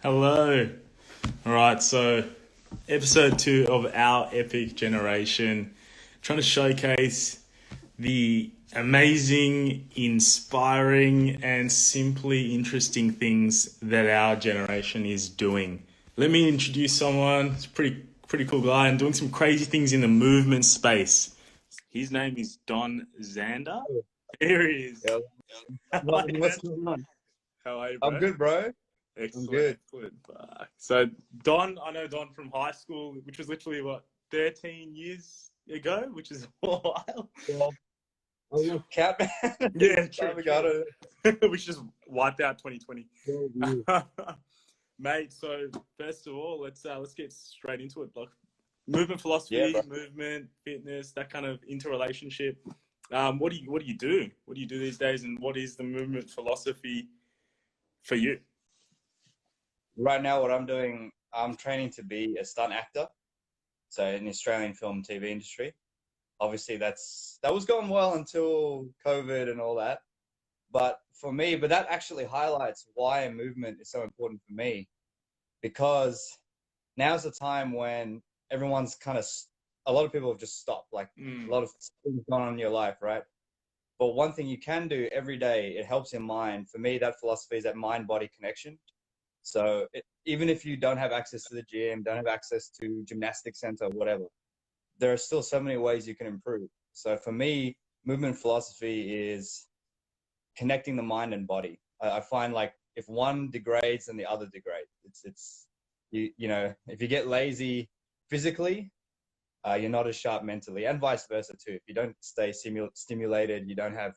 Hello. All right, so episode two of our epic generation, trying to showcase the amazing, inspiring, and simply interesting things that our generation is doing. Let me introduce someone. He's a pretty cool guy and doing some crazy things in the movement space. His name is Don Zander. Here he is. Yeah, How are you, what's man? going on? How are you, I'm bro? good, bro. I'm Excellent, good. excellent. So Don, I know Don from high school, which was literally what 13 years ago, which is a while. Well, I lost count, man. Yeah, It's true, time we got true. it. We just wiped out 2020. 12 years. Mate, so first of all, let's get straight into it. Like movement Yeah, bro. philosophy, movement, fitness, that kind of interrelationship. What do you do? What do you do these days, and what is the movement philosophy for you? Right now, what I'm doing, I'm training to be a stunt actor. So in the Australian film and TV industry. Obviously, that was going well until COVID and all that. But for me, that actually highlights why movement is so important for me because now's the time when everyone's a lot of people have just stopped. Like a Mm, lot of things going on in your life, right? But one thing you can do every day, it helps your mind. For me, that philosophy is that mind-body connection. So even if you don't have access to the gym, don't have access to gymnastics center, whatever, there are still so many ways you can improve. So for me, movement philosophy is connecting the mind and body. I find like if one degrades, then the other degrades. You know, if you get lazy physically, you're not as sharp mentally, and vice versa too. If you don't stay stimulated, you don't have,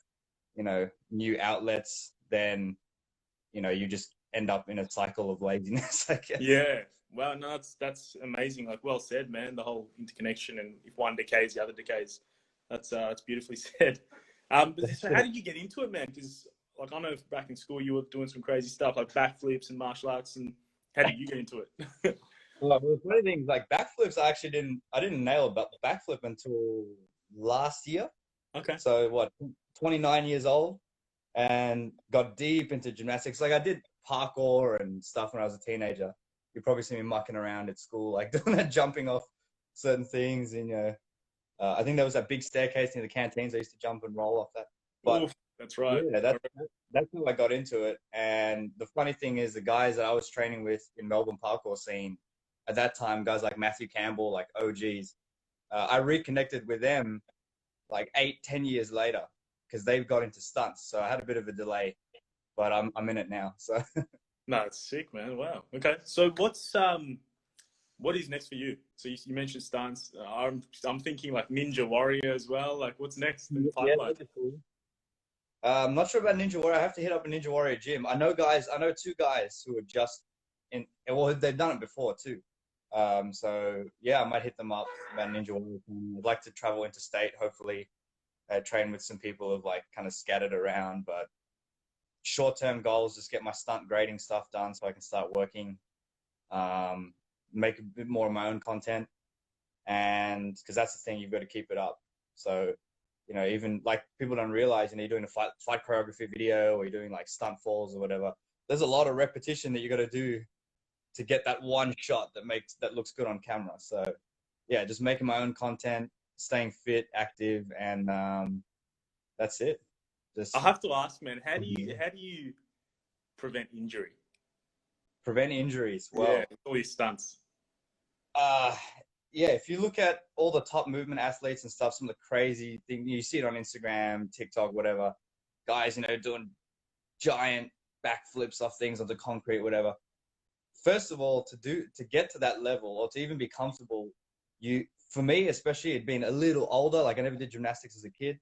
new outlets, then you just end up in a cycle of laziness, I guess. yeah. Well, no, that's amazing. Like, well said, man. The whole interconnection, and if one decays, the other decays. That's beautifully said. But That's so how it. did you get into it, man? Because like I know back in school you were doing some crazy stuff like backflips and martial arts, and how did you get into it? Well, the funny thing, like backflips, I didn't nail about the backflip until last year. Okay. So what, 29 years old, and got deep into gymnastics. Like I did parkour and stuff when I was a teenager. You probably see me mucking around at school, like doing that, jumping off certain things. And I think there was that big staircase near the canteens. I used to jump and roll off that. But Oof, that's right. yeah, that's how I got into it. And the funny thing is, the guys that I was training with in Melbourne parkour scene at that time, guys like Matthew Campbell, like OGs, I reconnected with them like 8, 10 years later because they've got into stunts. So I had a bit of a delay, but I'm in it now. So No, it's sick, man. Wow. Okay. So what is next for you? So you mentioned stunts. I'm thinking like Ninja Warrior as well. Like what's next in the yeah, pipeline? that'd be cool. I'm not sure about Ninja Warrior. I have to hit up a Ninja Warrior gym. I know guys. I know two guys who are just in. Well, they've done it before too. So yeah, I might hit them up about Ninja Warrior. I'd like to travel interstate. Hopefully, train with some people who've like kind of scattered around. But short-term goals, just get my stunt grading stuff done so I can start working. Um, make a bit more of my own content, and because that's the thing, you've got to keep it up. So even like people don't realize, you're doing a fight choreography video, or you're doing like stunt falls or whatever. There's a lot of repetition that you got to do to get that one shot that looks good on camera. So yeah, just making my own content, staying fit, active, and that's it. I Just have to ask, man, how do you prevent injury? prevent injuries. Yeah, Well, all these stunts. uh, yeah, if you look at all the top movement athletes and stuff, some of the crazy things you see it on Instagram, TikTok, whatever, guys, doing giant backflips off things onto concrete, whatever. First of all, to get to that level or to even be comfortable, for me especially, it being a little older, like I never did gymnastics as a kid,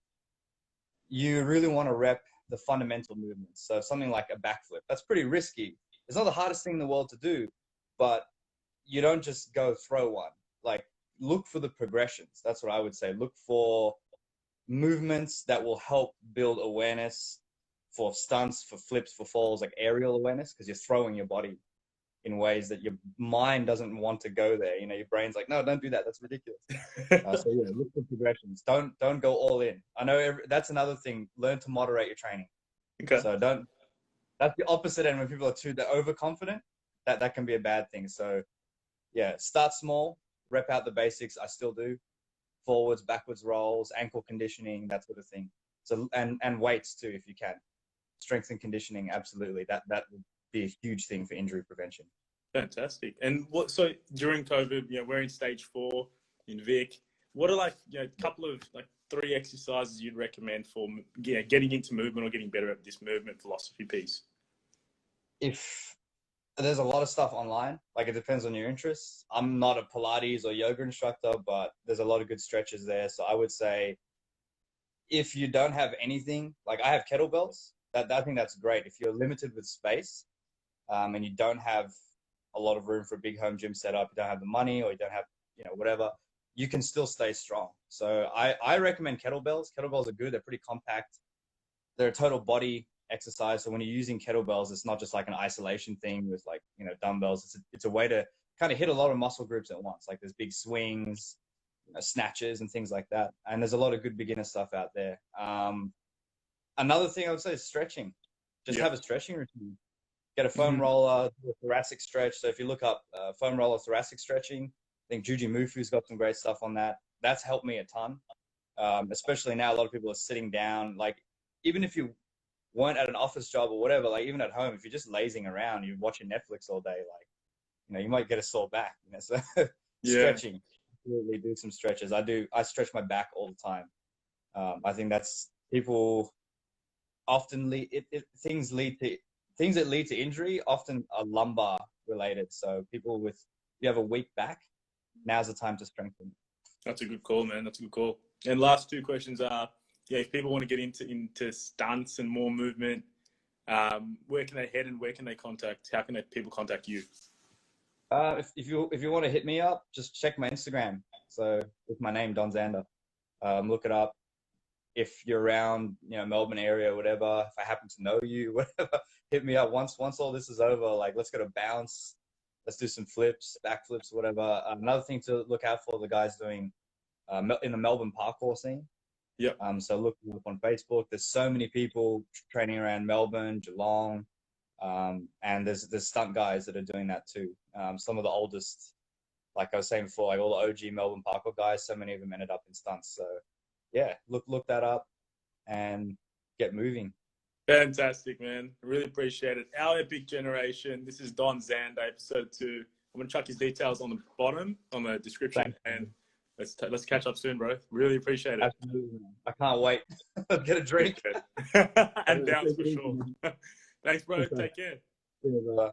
you really want to rep the fundamental movements. So something like a backflip, that's pretty risky. It's not the hardest thing in the world to do, but you don't just go throw one. Like look for the progressions. That's what I would say. Look for movements that will help build awareness for stunts, for flips, for falls, like aerial awareness, because you're throwing your body in ways that your mind doesn't want to go there. Your brain's like, no, don't do that. That's ridiculous. So yeah, look for progressions. Don't go all in. I know that's another thing. Learn to moderate your training. Okay. So don't. That's the opposite end when people are they're overconfident. that can be a bad thing. So yeah, start small, rep out the basics. I still do forwards, backwards rolls, ankle conditioning, that sort of thing. So and weights too, if you can. Strength and conditioning, absolutely. That would be a huge thing for injury prevention. Fantastic. And what? So during COVID, we're in stage 4 in Vic. What are a couple of 3 exercises you'd recommend for getting into movement or getting better at this movement philosophy piece? If there's a lot of stuff online, it depends on your interests. I'm not a Pilates or yoga instructor, but there's a lot of good stretches there. So I would say if you don't have anything, I have kettlebells. I think that's great. If you're limited with space, and you don't have a lot of room for a big home gym setup, you don't have the money, or you don't have, whatever, you can still stay strong. So I recommend kettlebells. Kettlebells are good. They're pretty compact. They're a total body exercise. So when you're using kettlebells, it's not just an isolation thing with dumbbells. It's a way to kind of hit a lot of muscle groups at once. There's big swings, snatches and things like that. And there's a lot of good beginner stuff out there. Another thing I would say is stretching. Just have a stretching routine. Get a foam roller, do a thoracic stretch. So if you look up foam roller thoracic stretching, I think Juji Mufu's got some great stuff on that. That's helped me a ton. Especially now, a lot of people are sitting down. Even if you weren't at an office job or whatever, even at home, if you're just lazing around, you're watching Netflix all day, you might get a sore back. So stretching, absolutely do some stretches. I stretch my back all the time. I think that's people often things that lead to injury often are lumbar related. So if you have a weak back, now's the time to strengthen. That's a good call, man. That's a good call. And last 2 questions are, if people want to get into stunts and more movement, where can they head and where can they how can people contact you? If you want to hit me up, just check my Instagram. So with my name, Don Zander. Look it up. If you're around, Melbourne area or whatever, if I happen to know you, whatever, hit me up. Once all this is over, let's go to bounce. Let's do some flips, backflips, whatever. Another thing to look out for, the guys doing in the Melbourne parkour scene. Yep. So look up on Facebook. There's so many people training around Melbourne, Geelong, and there's stunt guys that are doing that too. Some of the oldest, like I was saying before, all the OG Melbourne parkour guys, so many of them ended up in stunts. So yeah, look that up and get moving. Fantastic, man. Really appreciate it. Our epic generation. This is Don Zander, episode 2. I'm gonna chuck his details on the bottom, on the description, and let's catch up soon, bro. Really appreciate it. Absolutely. I can't wait. Get a drink and bounce for sure. Thanks, bro. Take care. Yeah,